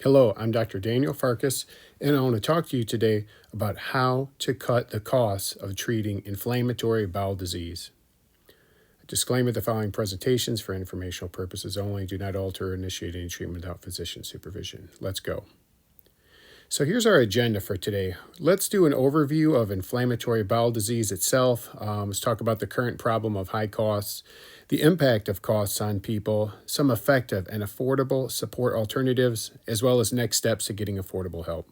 Hello, I'm Dr. Daniel Farkas, and I want to talk to you today about how to cut the costs of treating inflammatory bowel disease. Disclaimer: the following presentations for informational purposes only do not alter or initiate any treatment without physician supervision. Let's go. So here's our agenda for today. Let's do an overview of inflammatory bowel disease itself. Let's talk about the current problem of high costs, the impact of costs on people, some effective and affordable support alternatives, as well as next steps to getting affordable help.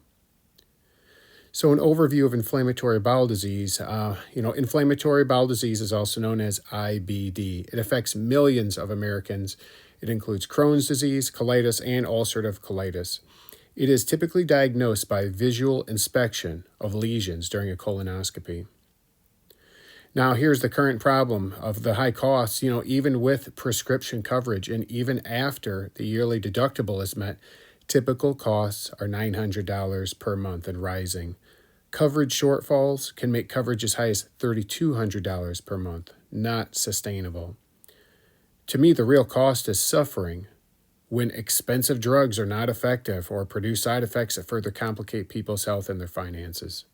So an overview of inflammatory bowel disease. Inflammatory bowel disease is also known as IBD. It affects millions of Americans. It includes Crohn's disease, colitis, and ulcerative colitis. It is typically diagnosed by visual inspection of lesions during a colonoscopy. Now, here's the current problem of the high costs. Even with prescription coverage and even after the yearly deductible is met, typical costs are $900 per month and rising. Coverage shortfalls can make coverage as high as $3,200 per month. Not sustainable. To me, the real cost is suffering when expensive drugs are not effective or produce side effects that further complicate people's health and their finances.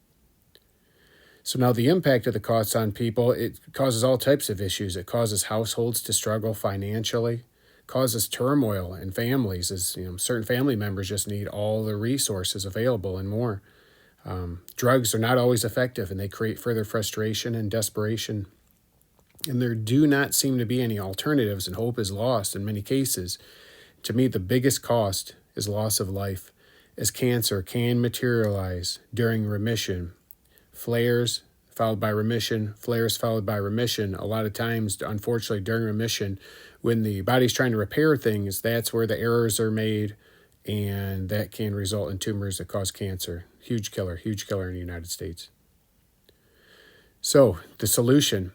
So now the impact of the costs on people, it causes all types of issues. It causes households to struggle financially, causes turmoil in families as certain family members just need all the resources available and more. Drugs are not always effective and they create further frustration and desperation. And there do not seem to be any alternatives, and hope is lost in many cases. To me, the biggest cost is loss of life, as cancer can materialize during remission. Flares followed by remission, flares followed by remission. A lot of times, unfortunately, during remission, when the body's trying to repair things, that's where the errors are made, and that can result in tumors that cause cancer. Huge killer in the United States. So, the solution: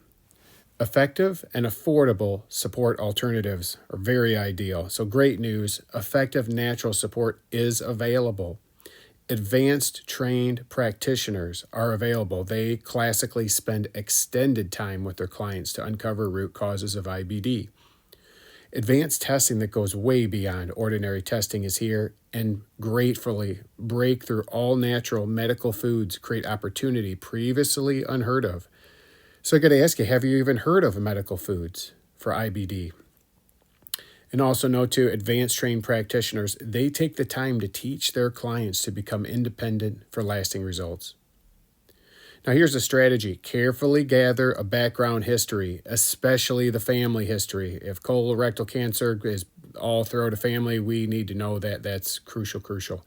effective and affordable support alternatives are very ideal. So great news, effective natural support is available. Advanced trained practitioners are available. They classically spend extended time with their clients to uncover root causes of IBD. Advanced testing that goes way beyond ordinary testing is here, and gratefully break through all natural medical foods, create opportunity previously unheard of. So I got to ask you, have you even heard of medical foods for IBD? And also know too, advanced trained practitioners, they take the time to teach their clients to become independent for lasting results. Now here's a strategy. Carefully gather a background history, especially the family history. If colorectal cancer is all throughout a family, we need to know that. That's crucial.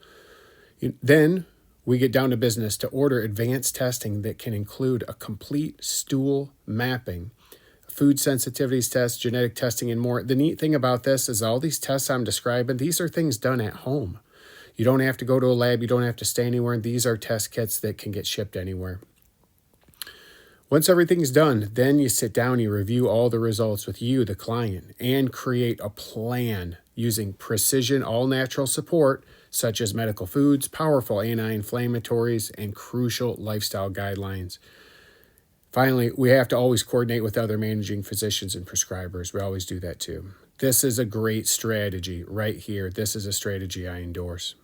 Then we get down to business to order advanced testing that can include a complete stool mapping, food sensitivities tests, genetic testing, and more. The neat thing about this is all these tests I'm describing, these are things done at home. You don't have to go to a lab. You don't have to stay anywhere. These are test kits that can get shipped anywhere. Once everything's done, then you sit down, you review all the results with you, the client, and create a plan using precision all-natural support such as medical foods, powerful anti-inflammatories, and crucial lifestyle guidelines. Finally, we have to always coordinate with other managing physicians and prescribers. We always do that too. This is a great strategy right here. This is a strategy I endorse.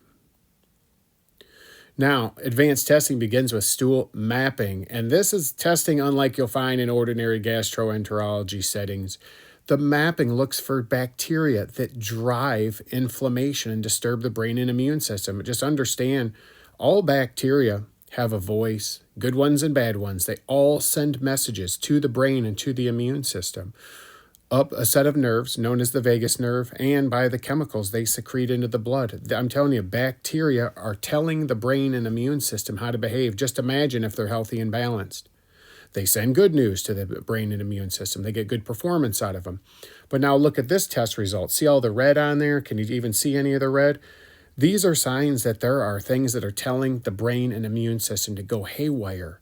Now, advanced testing begins with stool mapping, and this is testing unlike you'll find in ordinary gastroenterology settings. The mapping looks for bacteria that drive inflammation and disturb the brain and immune system. Just understand, all bacteria have a voice, good ones and bad ones. They all send messages to the brain and to the immune system, up a set of nerves known as the vagus nerve, and by the chemicals they secrete into the blood. I'm telling you, bacteria are telling the brain and immune system how to behave. Just imagine if they're healthy and balanced. They send good news to the brain and immune system. They get good performance out of them. But now look at this test result. See all the red on there? Can you even see any of the red? These are signs that there are things that are telling the brain and immune system to go haywire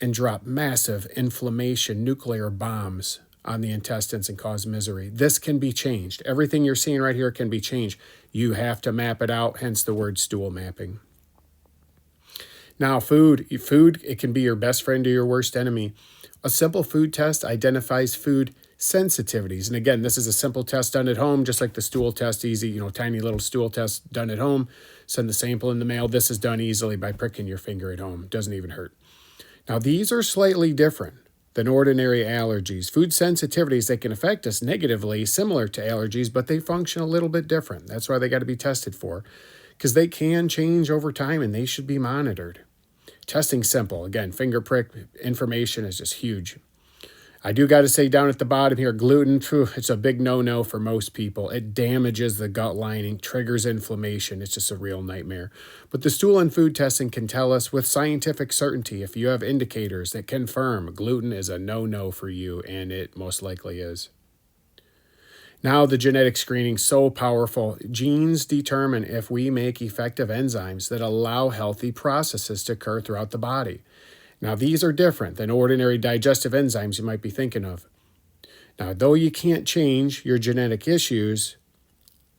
and drop massive inflammation, nuclear bombs on the intestines and cause misery. This can be changed. Everything you're seeing right here can be changed. You have to map it out, hence the word stool mapping. Now, food, it can be your best friend or your worst enemy. A simple food test identifies food sensitivities. And again, this is a simple test done at home, just like the stool test, easy, tiny little stool test done at home. Send the sample in the mail. This is done easily by pricking your finger at home. Doesn't even hurt. Now, these are slightly different than ordinary allergies. Food sensitivities, they can affect us negatively, similar to allergies, but they function a little bit different. That's why they got to be tested for, because they can change over time and they should be monitored. Testing simple. Again, finger prick information is just huge. I do got to say down at the bottom here, gluten, it's a big no-no for most people. It damages the gut lining, triggers inflammation. It's just a real nightmare. But the stool and food testing can tell us with scientific certainty if you have indicators that confirm gluten is a no-no for you, and it most likely is. Now the genetic screening, so powerful. Genes determine if we make effective enzymes that allow healthy processes to occur throughout the body. Now, these are different than ordinary digestive enzymes you might be thinking of. Now, though you can't change your genetic issues,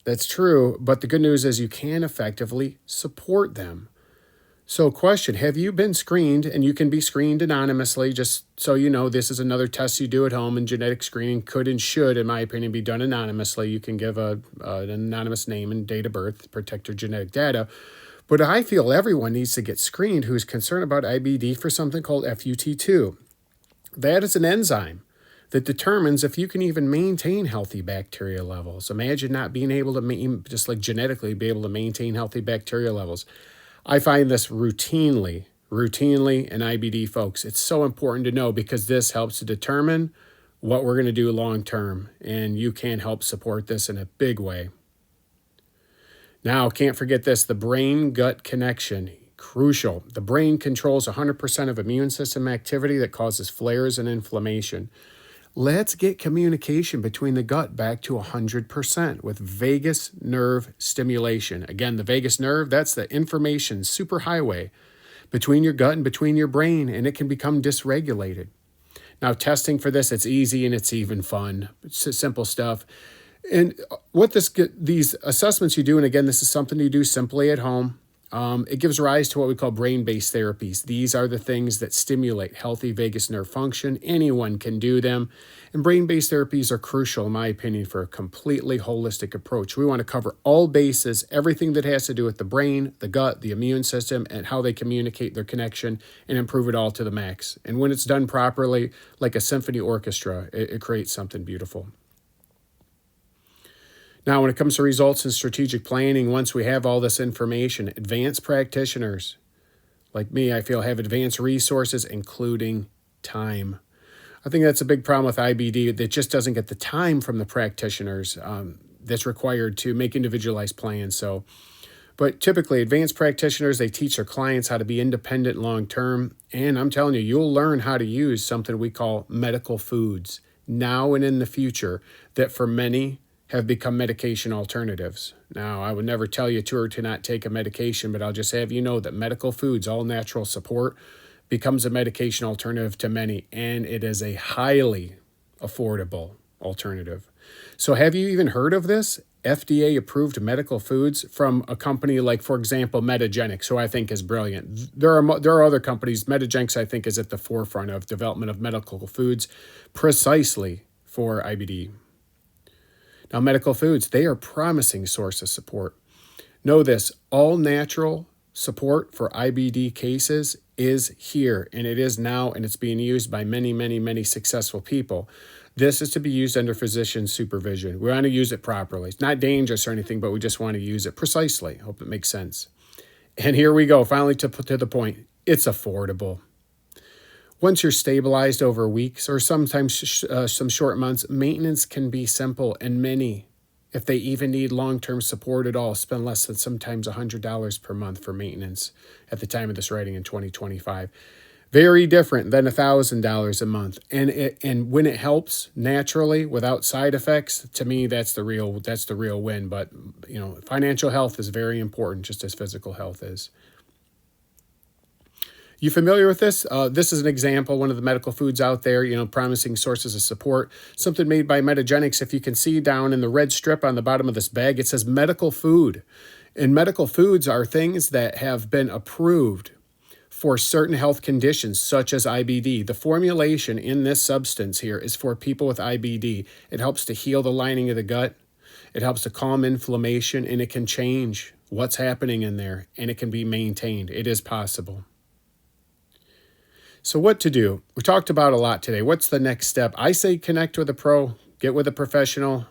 that's true, but the good news is you can effectively support them. So, question, have you been screened? And you can be screened anonymously, just so you know, this is another test you do at home, and genetic screening could and should, in my opinion, be done anonymously. You can give an anonymous name and date of birth, protect your genetic data. But I feel everyone needs to get screened who is concerned about IBD for something called FUT2. That is an enzyme that determines if you can even maintain healthy bacteria levels. Imagine not being able to, just like genetically, be able to maintain healthy bacteria levels. I find this routinely in IBD folks. It's so important to know because this helps to determine what we're going to do long term, and you can help support this in a big way. Now, can't forget this, the brain-gut connection, crucial. The brain controls 100% of immune system activity that causes flares and inflammation. Let's get communication between the gut back to 100% with vagus nerve stimulation. Again, the vagus nerve, that's the information superhighway between your gut and between your brain, and it can become dysregulated. Now, testing for this, it's easy and it's even fun. It's simple stuff. And what these assessments you do, and again, this is something you do simply at home, it gives rise to what we call brain-based therapies. These are the things that stimulate healthy vagus nerve function. Anyone can do them. And brain-based therapies are crucial, in my opinion, for a completely holistic approach. We want to cover all bases, everything that has to do with the brain, the gut, the immune system, and how they communicate their connection, and improve it all to the max. And when it's done properly, like a symphony orchestra, it creates something beautiful. Now, when it comes to results and strategic planning, once we have all this information, advanced practitioners like me, I feel, have advanced resources, including time. I think that's a big problem with IBD, that just doesn't get the time from the practitioners that's required to make individualized plans. But typically, advanced practitioners, they teach their clients how to be independent long-term. And I'm telling you, you'll learn how to use something we call medical foods now and in the future that for many have become medication alternatives. Now, I would never tell you to not take a medication, but I'll just have you know that medical foods, all natural support, becomes a medication alternative to many, and it is a highly affordable alternative. So have you even heard of this? FDA-approved medical foods from a company like, for example, Metagenics, who I think is brilliant. There are other companies. Metagenics, I think, is at the forefront of development of medical foods precisely for IBD. Now, medical foods, they are a promising source of support. Know this, all natural support for IBD cases is here, and it is now, and it's being used by many, many, many successful people. This is to be used under physician supervision. We want to use it properly. It's not dangerous or anything, but we just want to use it precisely. Hope it makes sense. And here we go, finally to the point. It's affordable. Once you're stabilized over weeks or sometimes some short months, maintenance can be simple, and many, if they even need long-term support at all, spend less than sometimes $100 per month for maintenance at the time of this writing in 2025. Very different than $1,000 a month. And when it helps naturally without side effects, to me, that's the real win. But, financial health is very important, just as physical health is. You familiar with this? This is an example, one of the medical foods out there, promising sources of support. Something made by Metagenics. If you can see down in the red strip on the bottom of this bag, it says medical food. And medical foods are things that have been approved for certain health conditions such as IBD. The formulation in this substance here is for people with IBD. It helps to heal the lining of the gut. It helps to calm inflammation, and it can change what's happening in there, and it can be maintained. It is possible. So what to do? We talked about a lot today. What's the next step? I say connect with a pro, get with a professional.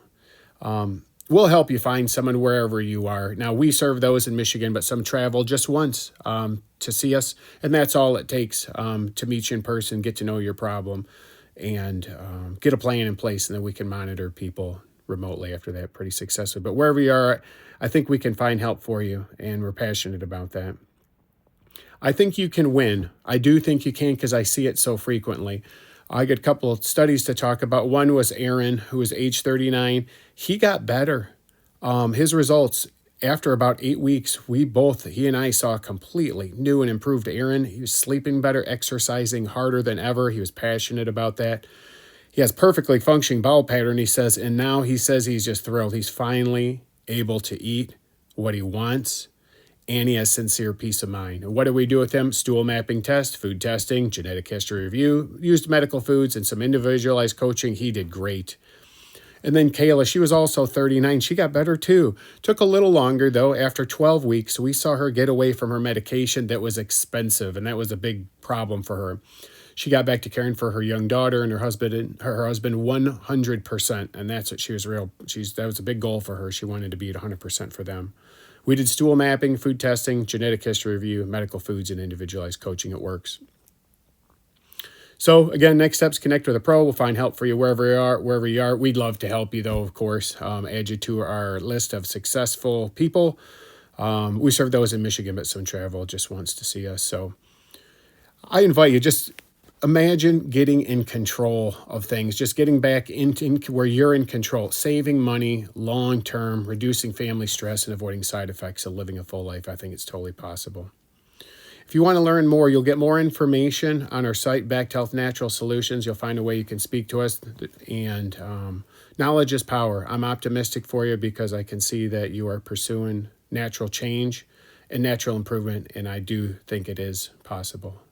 We'll help you find someone wherever you are. Now, we serve those in Michigan, but some travel just once to see us, and that's all it takes to meet you in person, get to know your problem, and get a plan in place, and then we can monitor people remotely after that pretty successfully. But wherever you are, I think we can find help for you, and we're passionate about that. I think you can win. I do think you can because I see it so frequently. I got a couple of studies to talk about. One was Aaron, who was age 39. He got better. His results, after about 8 weeks, he and I saw completely new and improved Aaron. He was sleeping better, exercising harder than ever. He was passionate about that. He has perfectly functioning bowel pattern, he says, and now he says he's just thrilled. He's finally able to eat what he wants, and he has sincere peace of mind. And what did we do with him? Stool mapping test, food testing, genetic history review, used medical foods, and some individualized coaching. He did great. And then Kayla, she was also 39. She got better too. Took a little longer though. After 12 weeks, we saw her get away from her medication that was expensive, and that was a big problem for her. She got back to caring for her young daughter and her husband 100%, and that's what she was that was a big goal for her. She wanted to be at 100% for them. We did stool mapping, food testing, genetic history review, medical foods, and individualized coaching. It works. So again, next steps, connect with a pro. We'll find help for you wherever you are. We'd love to help you though, of course. Add you to our list of successful people. We serve those in Michigan, but some travel just wants to see us. So I invite you, just imagine getting in control of things, just getting back into where you're in control, saving money long-term, reducing family stress, and avoiding side effects of living a full life. I think it's totally possible. If you want to learn more, you'll get more information on our site, Back to Health Natural Solutions. You'll find a way you can speak to us, and knowledge is power. I'm optimistic for you because I can see that you are pursuing natural change and natural improvement, and I do think it is possible.